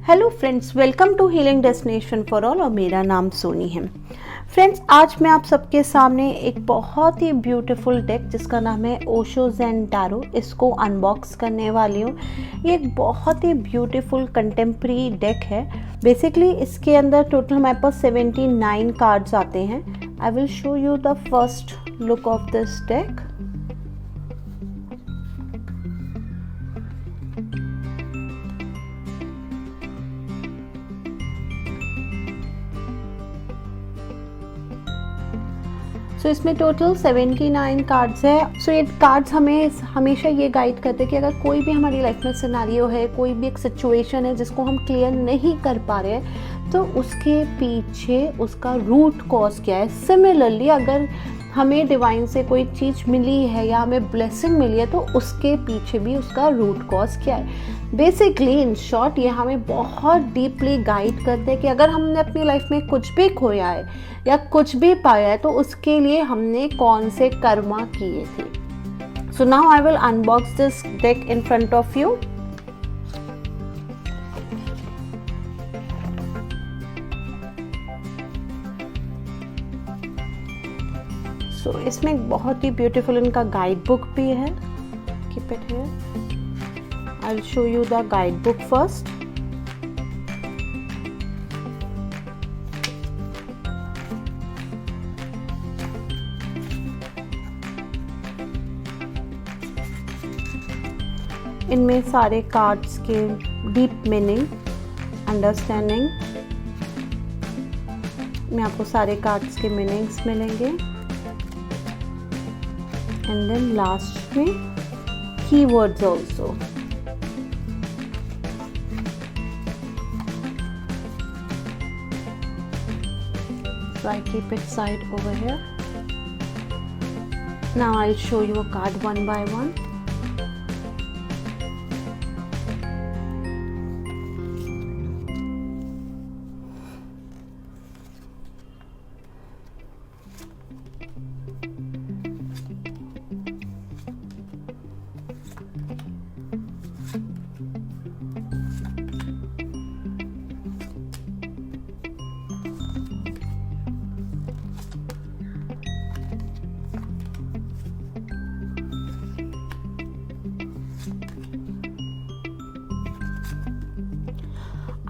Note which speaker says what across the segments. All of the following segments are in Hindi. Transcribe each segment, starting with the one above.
Speaker 1: Hello friends, welcome to healing destination for all और मेरा नाम सोनी है। फ्रेंड्स, आज मैं आप सबके सामने एक बहुत ही ब्यूटीफुल डेक जिसका नाम है ओशो ज़ेन टैरो, इसको अनबॉक्स करने वाली हूँ। ये एक बहुत ही ब्यूटीफुल कंटेम्प्रेरी डेक है। बेसिकली इसके अंदर टोटल हमारे पास 79 कार्ड्स आते हैं। I will show you the first look of this deck. So इसमें टोटल 79 कार्ड्स है। सो ये कार्ड्स हमें हमेशा ये गाइड करते हैं कि अगर कोई भी हमारी लाइफ में सिनेरियो है, कोई भी एक सिचुएशन है जिसको हम क्लियर नहीं कर पा रहे हैं, तो उसके पीछे उसका रूट कॉज क्या है। सिमिलरली अगर हमें डिवाइन से कोई चीज़ मिली है या हमें ब्लेसिंग मिली है, तो उसके पीछे भी उसका रूट कॉज क्या है। बेसिकली इन शॉर्ट ये हमें बहुत डीपली गाइड करते हैं कि अगर हमने अपनी लाइफ में कुछ भी खोया है या कुछ भी पाया है, तो उसके लिए हमने कौन से कर्मा किए थे। So now I will unbox this deck in front of you. So इसमें एक बहुत ही ब्यूटीफुल इनका गाइड बुक भी है। Keep it here. I'll show you the guidebook first. इनमें सारे कार्ड्स के डीप मीनिंग, अंडरस्टैंडिंग में आपको सारे कार्ड्स के मीनिंग्स मिलेंगे। एंड देन लास्ट में keywords also. So I keep it side over here. Now I'll show you a card one by one.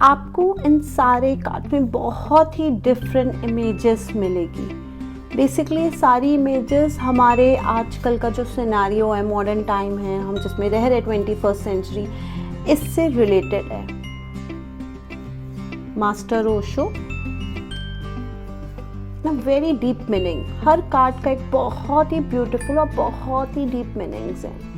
Speaker 1: आपको इन सारे कार्ड में बहुत ही डिफरेंट इमेजेस मिलेगी। बेसिकली सारी इमेजेस हमारे आजकल का जो सिनेरियो है, मॉडर्न टाइम है, हम जिसमें रह रहे 21st सेंचुरी, इससे रिलेटेड है। मास्टर ओशो ना, वेरी डीप मीनिंग। हर कार्ड का एक बहुत ही ब्यूटीफुल और बहुत ही डीप मीनिंग्स हैं।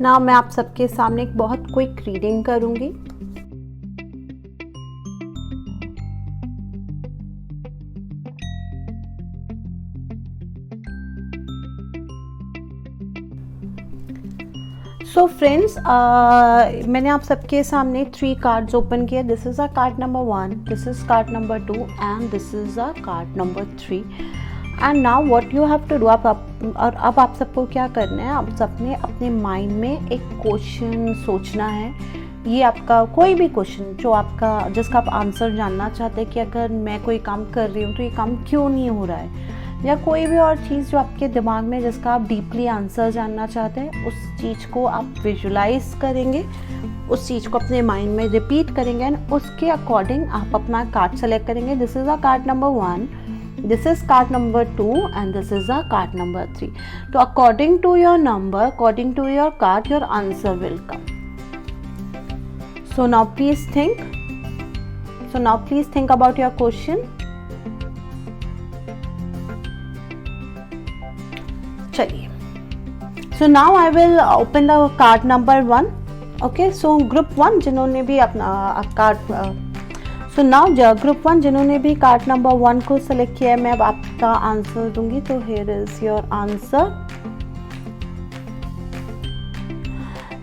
Speaker 1: ना मैं आप सबके सामने एक बहुत क्विक रीडिंग करूंगी। सो फ्रेंड्स, मैंने आप सबके सामने 3 कार्ड्स ओपन किए. This is a card number 1, this is card number 2 and this is a card number 3. And now what you have to do, अब आप सबको क्या करना है, आप सबने अपने माइंड में एक क्वेश्चन सोचना है. ये आपका कोई भी क्वेश्चन जो आपका, जिसका आप आंसर जानना चाहते हैं कि अगर मैं कोई काम कर रही हूँ तो ये काम क्यों नहीं हो रहा है, या कोई भी और चीज़ जो आपके दिमाग में जिसका आप डीपली आंसर जानना चाहते हैं, उस चीज़ को आप विजुलाइज करेंगे, उस चीज़ को अपने माइंड में रिपीट करेंगे एंड उसके अकॉर्डिंग आप अपना कार्ड सेलेक्ट करेंगे. This is a card number 1, this is card number 2 and this is a card number 3. So according to your number, according to your card, your answer will come. So now please think about your question. चलिए, so now I will open the card number 1. Okay, so group 1 जिन्होंने भी अपना कार्ड, सो नाउ ग्रुप 1 जिन्होंने भी कार्ड नंबर 1 को सेलेक्ट किया है, मैं अब आपका आंसर दूंगी. तो here is your answer,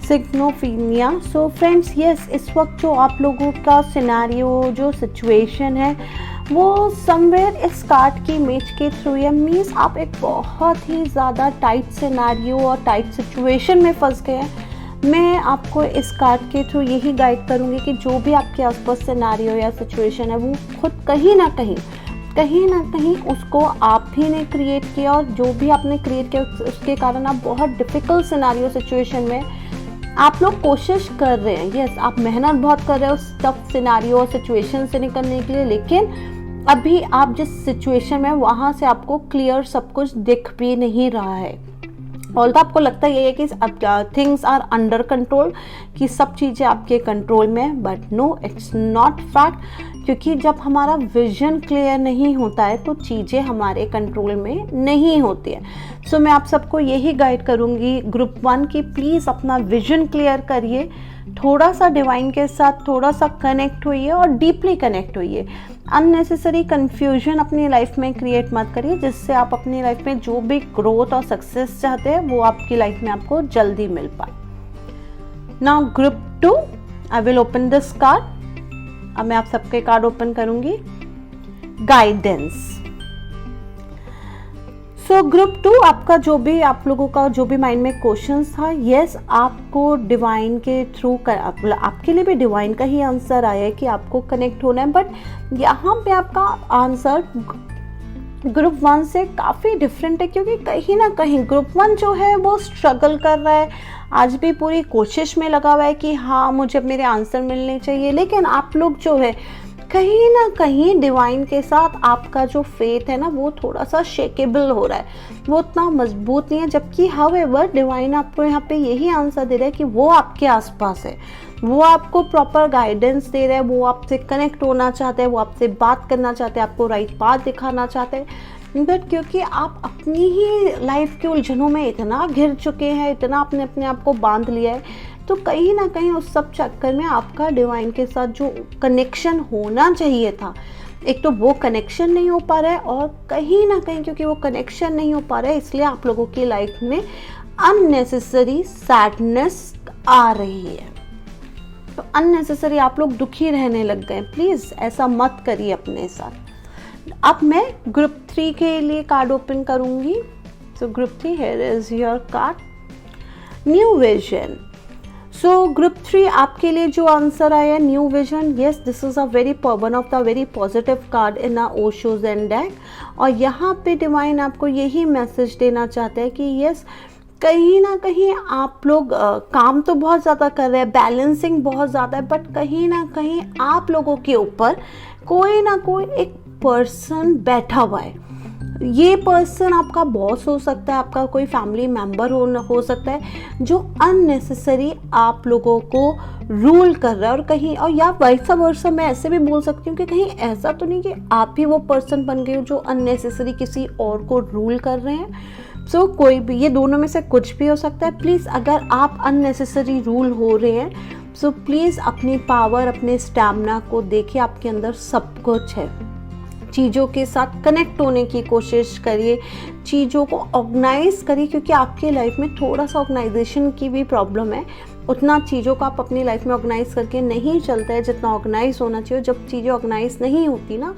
Speaker 1: signophenia. So friends, yes, इस वक्त जो आप लोगों का सिनेरियो, जो सिचुएशन है, वो समवेयर इस कार्ड की इमेज के थ्रू है. मीन्स आप एक बहुत ही ज़्यादा टाइट सिनेरियो और टाइट सिचुएशन में फंस गए हैं. मैं आपको इस कार्ड के थ्रू यही गाइड करूँगी कि जो भी आपके आसपास सिनेरियो या सिचुएशन है, वो खुद कहीं ना कहीं उसको आप ही ने क्रिएट किया, और जो भी आपने क्रिएट किया उसके कारण आप बहुत डिफ़िकल्ट सिनेरियो सिचुएशन में आप लोग कोशिश कर रहे हैं. यस, आप मेहनत बहुत कर रहे हो उस टफ सिनेरियो और सिचुएशन से निकलने के लिए, लेकिन अभी आप जिस सिचुएशन में, वहाँ से आपको क्लियर सब कुछ दिख भी नहीं रहा है. ऑल तो आपको लगता है कि थिंग्स आर अंडर कंट्रोल, कि सब चीज़ें आपके कंट्रोल में, but no, it's not fact. क्योंकि जब हमारा विजन क्लियर नहीं होता है तो चीज़ें हमारे कंट्रोल में नहीं होती है. सो मैं आप सबको यही गाइड करूँगी ग्रुप 1 की, प्लीज़ अपना विजन क्लियर करिए, थोड़ा सा डिवाइन के साथ थोड़ा सा कनेक्ट होइए और डीपली कनेक्ट होइए. अननेसेसरी कन्फ्यूजन अपनी लाइफ में क्रिएट मत करिए, जिससे आप अपनी लाइफ में जो भी ग्रोथ और सक्सेस चाहते हैं वो आपकी लाइफ में आपको जल्दी मिल पाए. Now group 2, I will open this card. अब मैं आप सबके कार्ड ओपन करूंगी. गाइडेंस. सो ग्रुप 2, आपका जो भी, आप लोगों का जो भी माइंड में क्वेश्चंस था, यस, आपको डिवाइन के थ्रू आपके लिए भी डिवाइन का ही आंसर आया है कि आपको कनेक्ट होना है. बट यहाँ पे आपका आंसर ग्रुप 1 से काफ़ी डिफरेंट है, क्योंकि कहीं ना कहीं ग्रुप 1 जो है वो स्ट्रगल कर रहा है, आज भी पूरी कोशिश में लगा हुआ है कि हाँ, मुझे मेरे आंसर मिलने चाहिए. लेकिन आप लोग जो है कहीं ना कहीं डिवाइन के साथ आपका जो फेथ है ना, वो थोड़ा सा शेकेबल हो रहा है, वो उतना मजबूत नहीं है. जबकि हाउएवर डिवाइन आपको यहाँ पे यही आंसर दे रहा है कि वो आपके आसपास है, वो आपको प्रॉपर गाइडेंस दे रहा है, वो आपसे कनेक्ट होना चाहते हैं, वो आपसे बात करना चाहते हैं, आपको राइट पाथ दिखाना चाहते हैं. बट क्योंकि आप अपनी ही लाइफ के उलझनों में इतना घिर चुके हैं, इतना आपने अपने आप को बांध लिया है, तो कहीं ना कहीं उस सब चक्कर में आपका डिवाइन के साथ जो कनेक्शन होना चाहिए था, एक तो वो कनेक्शन नहीं हो पा रहा है, और कहीं ना कहीं क्योंकि वो कनेक्शन नहीं हो पा रहा है, इसलिए आप लोगों की लाइफ में अननेसेसरी सैडनेस आ रही है. तो अननेसेसरी आप लोग दुखी रहने लग गए. प्लीज़ ऐसा मत करिए अपने साथ. अब मैं ग्रुप 3 के लिए कार्ड ओपन करूंगी. So group 3, here is your card, new vision. So group 3 आपके लिए जो आंसर आया, new vision. Yes, this is a one of the very positive card in a Osho zen deck. और यहाँ पे डिवाइन आपको यही मैसेज देना चाहते हैं कि यस, कहीं ना कहीं आप लोग काम तो बहुत ज़्यादा कर रहे हैं, बैलेंसिंग बहुत ज़्यादा है, बट कहीं ना कहीं आप लोगों के ऊपर कोई ना कोई एक पर्सन बैठा हुआ है. ये पर्सन आपका बॉस हो सकता है, आपका कोई फैमिली मेम्बर हो सकता है, जो अननेसेसरी आप लोगों को रूल कर रहा है. और कहीं, और या वैसा वर्षा मैं ऐसे भी बोल सकती हूँ कि कहीं ऐसा तो नहीं कि आप ही वो पर्सन बन गए हो जो अननेसेसरी किसी और को रूल कर रहे हैं. सो कोई भी, ये दोनों में से कुछ भी हो सकता है. प्लीज़, अगर आप अननेसेसरी रूल हो रहे हैं, सो प्लीज़ अपनी पावर, अपने स्टैमिना को देखिए, आपके अंदर सब कुछ है. चीज़ों के साथ कनेक्ट होने की कोशिश करिए, चीज़ों को ऑर्गेनाइज करिए, क्योंकि आपके लाइफ में थोड़ा सा ऑर्गेनाइजेशन की भी प्रॉब्लम है। उतना चीज़ों को आप अपनी लाइफ में ऑर्गेनाइज करके नहीं चलते हैं जितना ऑर्गेनाइज होना चाहिए। जब चीज़ें ऑर्गेनाइज नहीं होती ना,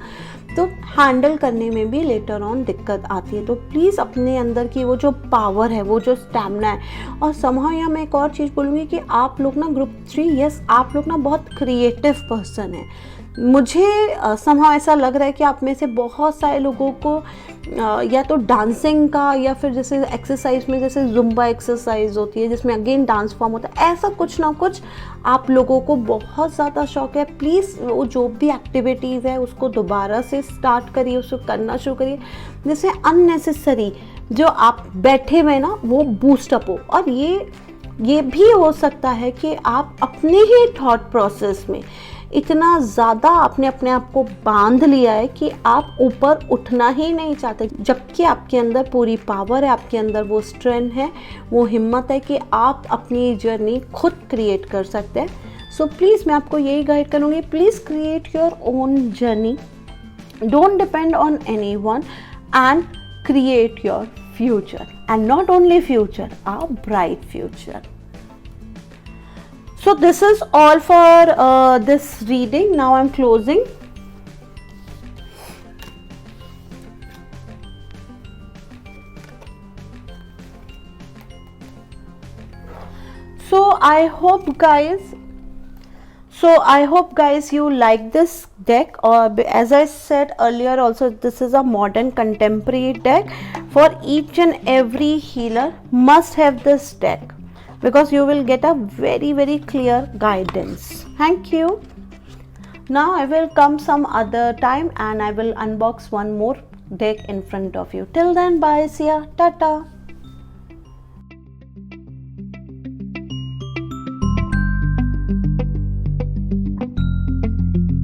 Speaker 1: तो हैंडल करने में भी लेटर ऑन दिक्कत आती है। तो प्लीज़ अपने अंदर की वो जो पावर है, वो जो स्टैमिना है, और समहाउ यहाँ मैं एक और चीज़ बोलूँगी कि आप लोग ना ग्रुप 3, यस, आप लोग ना बहुत क्रिएटिव पर्सन है। मुझे समहाउ ऐसा लग रहा है कि आप में से बहुत सारे लोगों को या तो डांसिंग का, या फिर जैसे एक्सरसाइज में जैसे जुम्बा एक्सरसाइज होती है जिसमें अगेन डांस फॉर्म होता है, ऐसा कुछ ना कुछ आप लोगों को बहुत ज़्यादा शौक है। प्लीज़ वो जो भी एक्टिविटीज़ है उसको दोबारा से स्टार्ट करिए, उसको करना शुरू करिए, जैसे अननेसेसरी जो आप बैठे हुए ना वो बूस्टअप हो। और ये भी हो सकता है कि आप अपने ही थॉट प्रोसेस में इतना ज़्यादा आपने अपने आप को बांध लिया है कि आप ऊपर उठना ही नहीं चाहते, जबकि आपके अंदर पूरी पावर है, आपके अंदर वो स्ट्रेंथ है, वो हिम्मत है कि आप अपनी जर्नी खुद क्रिएट कर सकते हैं। सो प्लीज़ मैं आपको यही गाइड करूँगी, please create your own journey, don't depend on anyone, and create your future, and not only future, a bright future. So this is all for this reading. Now I'm closing. So I hope guys you like this deck, or as I said earlier also, this is a modern contemporary deck. For each and every healer must have this deck, because you will get a very clear guidance. Thank you. Now I will come some other time and I will unbox one more deck in front of you. Till then, bye, see ya, tata.